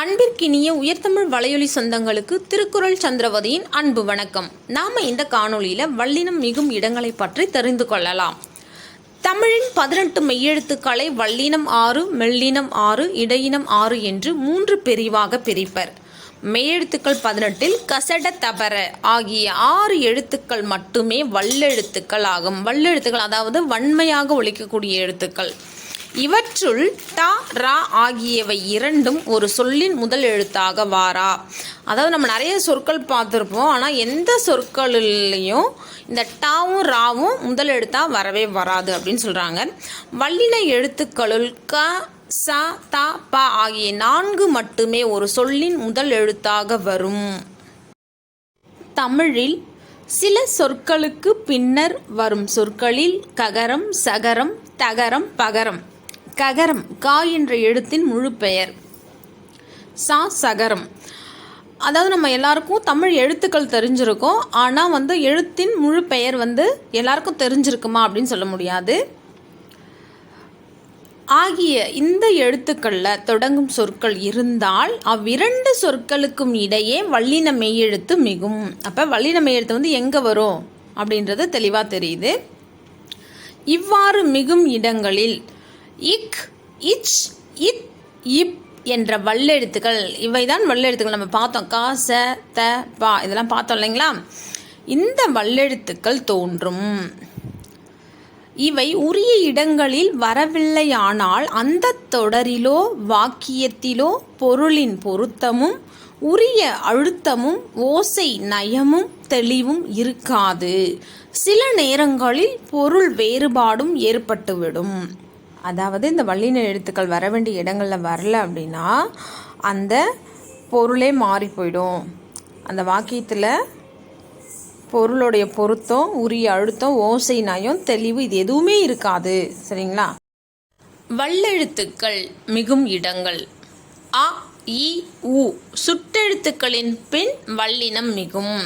அன்பிற்கினிய உயர்தமிழ் வலையொலி சொந்தங்களுக்கு திருக்குறள் சந்திரவதியின் அன்பு வணக்கம். நாம இந்த காணொளியில வல்லினம் மிகும் இடங்களை பற்றி தெரிந்து கொள்ளலாம். தமிழின் 18 மெய்யெழுத்துக்களை வல்லினம் 6, மெல்லினம் 6, இடையினம் 6 என்று 3 பிரிவாக பிரிப்பர். மெய்யெழுத்துக்கள் 18இல் கசட தபர ஆகிய 6 எழுத்துக்கள் மட்டுமே வல்லெழுத்துக்கள் ஆகும். வல்லெழுத்துக்கள் அதாவது வன்மையாக ஒலிக்கக்கூடிய எழுத்துக்கள். இவற்றுள் ட, ரா ஆகியவை இரண்டும் ஒரு சொல்லின் முதல் எழுத்தாக வாரா. அதாவது நம்ம நிறைய சொற்கள் பார்த்துருப்போம், ஆனால் எந்த சொற்களிலையும் இந்த டாவும் ராவும் முதல் எழுத்தாக வரவே வராது அப்படின்னு சொல்கிறாங்க. வல்லின எழுத்துக்களுள் க, ச, த, ப ஆகிய 4 மட்டுமே ஒரு சொல்லின் முதல் எழுத்தாக வரும். தமிழில் சில சொற்களுக்கு பின்னர் வரும் சொற்களில் ககரம், சகரம், தகரம், பகரம். ககரம் கா என்ற எழுத்தின் முழு பெயர். சா சகரம். அதாவது நம்ம எல்லாருக்கும் தமிழ் எழுத்துக்கள் தெரிஞ்சிருக்கும், ஆனால் எழுத்தின் முழு பெயர் எல்லாருக்கும் தெரிஞ்சிருக்குமா அப்படின்னு சொல்ல முடியாது. ஆகிய இந்த எழுத்துக்களில் தொடங்கும் சொற்கள் இருந்தால் அவ்விரண்டு சொற்களுக்கும் இடையே வல்லின மெய்யெழுத்து மிகும். அப்போ வல்லின மெய்யெழுத்து எங்கே வரும் அப்படின்றது தெளிவாக தெரியுது. இவ்வாறு மிகும் இடங்களில் இக், இச், இத், இப் என்ற வல்லெழுத்துக்கள், இவைதான் வல்லெழுத்துக்கள். நம்ம பார்த்தோம் கா, ச, த, பா இதெல்லாம் பார்த்தோம் இல்லைங்களா. இந்த வல்லெழுத்துக்கள் தோன்றும். இவை உரிய இடங்களில் வரவில்லையானால் அந்த தொடரிலோ வாக்கியத்திலோ பொருளின் பொருத்தமும் உரிய அழுத்தமும் ஓசை நயமும் தெளிவும் இருக்காது. சில நேரங்களில் பொருள் வேறுபாடும் ஏற்பட்டுவிடும். அதாவது இந்த வல்லின எழுத்துக்கள் வர வேண்டிய இடங்களில் வரல அப்படின்னா அந்த பொருளே மாறி போயிடும். அந்த வாக்கியத்தில் பொருளுடைய பொருத்தம், உரிய அழுத்தம், ஓசை நயம், தெளிவு இது எதுவுமே இருக்காது. சரிங்களா. வல்லெழுத்துக்கள் மிகும் இடங்கள். அ, இ, உ சுட்டெழுத்துக்களின் பின் வல்லினம் மிகும்.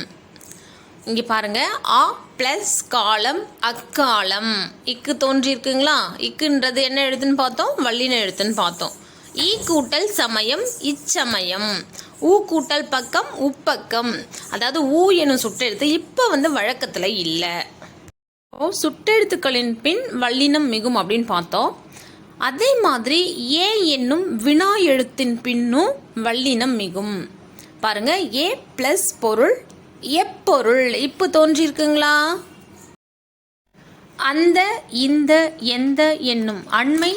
இங்கே பாருங்க, ஆ ப்ளஸ் காலம் அக்காலம். இக்கு தோன்றியிருக்குங்களா. இக்குன்றது என்ன எழுத்துன்னு பார்த்தோம், வல்லின எழுத்துன்னு பார்த்தோம். ஈ கூட்டல் சமயம் இச்சமயம். ஊ கூட்டல் பக்கம் உப்பக்கம். அதாவது ஊ எனும் சுட்டெழுத்து இப்போ வழக்கத்தில் இல்லை. சுட்டெழுத்துக்களின் பின் வல்லினம் மிகும் அப்படின்னு பார்த்தோம். அதே மாதிரி ஏ என்னும் வினா எழுத்தின் பின்னும் வல்லினம் மிகும். பாருங்க, ஏ ப்ளஸ் பொருள் எப்பொருள் இப்போ தோன்றியிருக்குங்களா. அந்த, இந்த, எந்த என்னும் அண்மை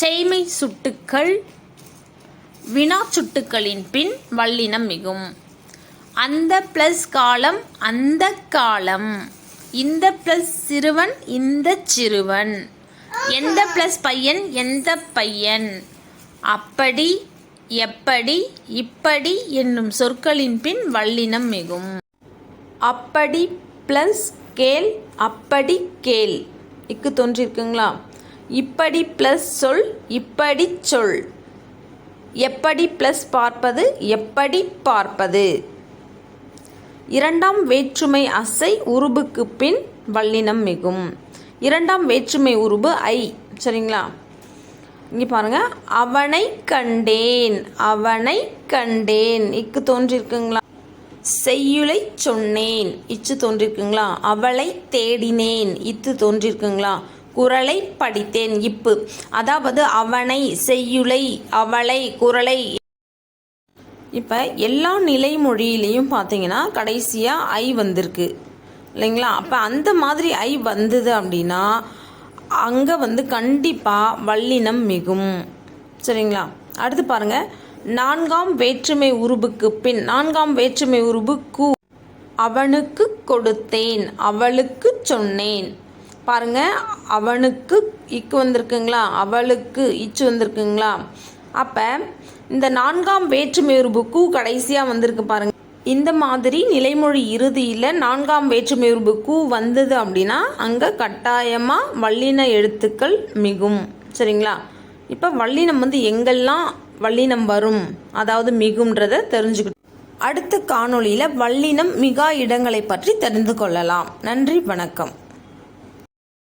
செய்மை சுட்டுக்கள் வினா சுட்டுக்களின் பின் வல்லினம் மிகும். அந்த ப்ளஸ் காலம் அந்த காலம். இந்த ப்ளஸ் சிறுவன் இந்த சிறுவன். எந்த ப்ளஸ் பையன் எந்த பையன். அப்படி எப்படி இப்படி என்னும் சொற்களின் பின் வல்லினம் மிகும். அப்படி ப்ளஸ் கேள் அப்படி கேள். இக்கு தோன்றியிருக்குங்களா. இப்படி ப்ளஸ் சொல் இப்படி சொல். எப்படி ப்ளஸ் பார்ப்பது எப்படி பார்ப்பது. இரண்டாம் வேற்றுமை அசை உருபுக்கு பின் வல்லினம் மிகும். இரண்டாம் வேற்றுமை உருபு ஐ. சரிங்களா. இங்கே பாருங்க, அவனை கண்டேன் அவனை கண்டேன். இக்கு தோன்றியிருக்குங்களா. செய்யுளை சொன்னேன் இச்சு தோன்றிருக்குங்களா. அவளை தேடினேன் இத்து தோன்றிருக்குங்களா. குறளை படித்தேன் இப்பு. அதாவது அவனை, செய்யுளை, அவளை, குறளை. இப்போ எல்லா நிலைமொழியிலையும் பார்த்தீங்கன்னா கடைசியாக ஐ வந்திருக்கு இல்லைங்களா. அப்போ அந்த மாதிரி ஐ வந்தது அப்படின்னா அங்கே கண்டிப்பாக வல்லினம் மிகும். சரிங்களா. அடுத்து பாருங்கள், நான்காம் வேற்றுமை உருபுக்கு பின் நான்காம் வேற்றுமை உருபு கு. அவனுக்கு கொடுத்தேன் அவளுக்கு சொன்னேன். பாருங்க, அவனுக்கு இக்கு வந்திருக்குங்களா, அவளுக்கு இச்சு வந்திருக்குங்களா. அப்போ இந்த நான்காம் வேற்றுமை உருபு கு கடைசியாக வந்திருக்கு பாருங்க. இந்த மாதிரி நிலைமொழி இறுதியில் நான்காம் வேற்றுமை உருபு கு வந்தது அப்படின்னா அங்கே கட்டாயமாக வல்லின எழுத்துக்கள் மிகும். சரிங்களா. இப்போ வல்லினம் எங்கெல்லாம் வல்லினம் வரும் அதாவது மிகும்ன்றதை தெரிஞ்சுக்கிட்டோம். அடுத்த காணொளியில் வல்லினம் மிகா இடங்களை பற்றி தெரிந்து கொள்ளலாம். நன்றி, வணக்கம்.